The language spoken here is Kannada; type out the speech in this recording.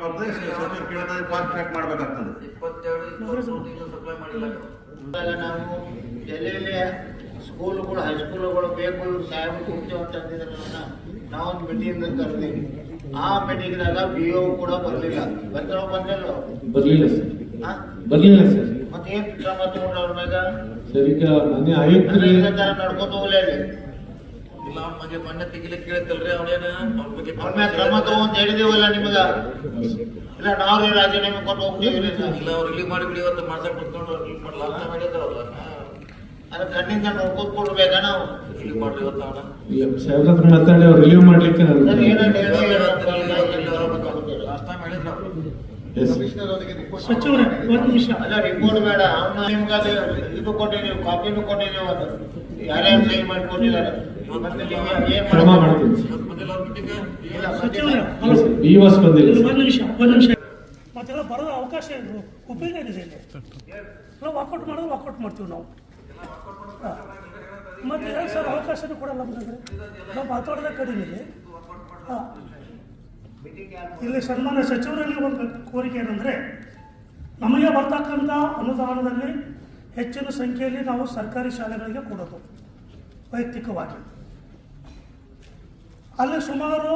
ಬರ್ತದೆ, ಸಚಿವರು ಕೇಳ್ತಾರೆ, ಫಾಸ್ಟ್ ಟ್ರ್ಯಾಕ್ ಮಾಡಬೇಕಾಗ್ತದೆ. 22 ಸಪ್ಲೈ ಮಾಡಿಲ್ಲ. ನಾವು ಎಲ್ಲೆಲ್ಲಿ ಸ್ಕೂಲುಗಳು ಹೈಸ್ಕೂಲುಗಳು ಬೇಕು ಸಾಹೇಬ್ ಕೂಡ್ತೇವೆ ಅಂತ ಅಂದಿದ್ರಲ್ಲ, ನಾವೊಂದು ಮೀಟಿಂಗ್ ಕರೆದೀವಿ. ಆ ಮೀಟಿಂಗ್ನಾಗ BO ಕೂಡ ಬರಲಿಲ್ಲ. ಬರಲಿಲ್ಲ ಸರ್. ಮತ್ತೇನ್ ಕ್ರಮ ತಗೊಂಡ್ರ ಅವ್ರ ಮ್ಯಾಗ? ಸರ್, ಈಗ ಮೊನ್ನೆ ಆಯುಕ್ತರು ನಡ್ಕೊಂಡು ಹೋಗ್ಲೇ ಇಲ್ಲ, ಅವ್ನ ಮೊನ್ನೆ ತೆಗಿಲಿಕ್ಕೆ ಕೇಳಿದ್ದಲ್ರಿ, ಅವನೇನ ಅವ್ರ ಬಗ್ಗೆ ಅವ್ರ ಮ್ಯಾಗ ಕ್ರಮ ತಗೊಂಡ್ ಹೇಳಿದೇವಲ್ಲ ನಿಮಗ. ಇಲ್ಲ ನಾವ್ರಿ ರಾಜೀನಾಮೆ ಕೊಟ್ಟು ಹೋಗ್ತೀವಿ. ಇಲ್ಲ, ಅವ್ರು ರಿಲೀವ್ ಮಾಡಿಬಿಡಿ, ಇವತ್ತು ಮಾಡ್ಸಕ್ ಕುತ್ಕೊಂಡು ರಿಲೀವ್ ಮಾಡಲ್ಲ ಅಂತ ಮಾಡಿದಾರಲ್ಲ, ಅದ್ರ ಕಣ್ಣಿಂದ ನೋಡ್ಕೊಂಡು ಕೊಡ್ಬೇಕಾ ನಾವು? ರಿಲೀವ್ ಮಾಡ್ರಿ ಇವತ್ತು ಅವನ. ಇಲ್ಲ ಸಾಹೇಬ್ರ ಹತ್ರ ಮಾತಾಡಿ ಅವ್ರು ರಿಲೀವ್ ಮಾಡ್ಲಿಕ್ಕೆ ಏನೋ ಲಾಸ್ಟ್ ಟೈಮ್ ಹೇಳಿದ್ರು ಅವರು. ಸಚಿವರೇ ಒಂದು ನಿಮಿಷ. ಅಲ್ಲ ರಿಪೋರ್ಟ್ ಬೇಡ, ಅವನ್ನ ನಿಮ್ಗೆ ಅದು ಇದು ಕೊಟ್ಟಿದ್ದೀವಿ, ಕಾಪಿನೂ ಕೊಟ್ಟಿದ್ದೀವಿ. ಅದು ಯಾರ್ಯಾರು ಸಹಿ ಮಾಡಿ ಕೊಟ್ಟಿದ್ದಾರೆ. ಕ್ರಮ ಮಾಡ್ತೀನಿ. ಇವತ್ತು ಬಂದಿಲ್ಲ ಅವ್ರ ಮೀಟಿಂಗ್. ಸಚಿವರೇ ಈ ವರ್ಷ ಬಂದಿಲ್ಲ. ಒಂದು ನಿಮಿಷ. ಮತ್ತೆಲ್ಲ ಬರೋ ಅವಕಾಶ ಉಪಯೋಗ ಏನಿದೆ ಇಲ್ಲಿ? ನಾವು ವಾಕೌಟ್ ಮಾಡಿದ್ರೆ ವಾಕೌಟ್ ಮಾಡ್ತೀವಿ ನಾವು. ಮತ್ತೆ ಸರ್ ಅವಕಾಶನೂ ಕೊಡಲ್ಲ ಅಂತಂದರೆ ನಾವು ಮಾತಾಡೋದೇ ಕಡಿಮೆ ಇಲ್ಲಿ. ಇಲ್ಲಿ ಸನ್ಮಾನ್ಯ ಸಚಿವರಲ್ಲಿ ಒಂದು ಕೋರಿಕೆ ಏನಂದರೆ, ನಮಗೆ ಬರ್ತಕ್ಕಂಥ ಅನುದಾನದಲ್ಲಿ ಹೆಚ್ಚಿನ ಸಂಖ್ಯೆಯಲ್ಲಿ ನಾವು ಸರ್ಕಾರಿ ಶಾಲೆಗಳಿಗೆ ಕೊಡೋದು ವೈಯಕ್ತಿಕವಾಗಿ. ಅಲ್ಲಿ ಸುಮಾರು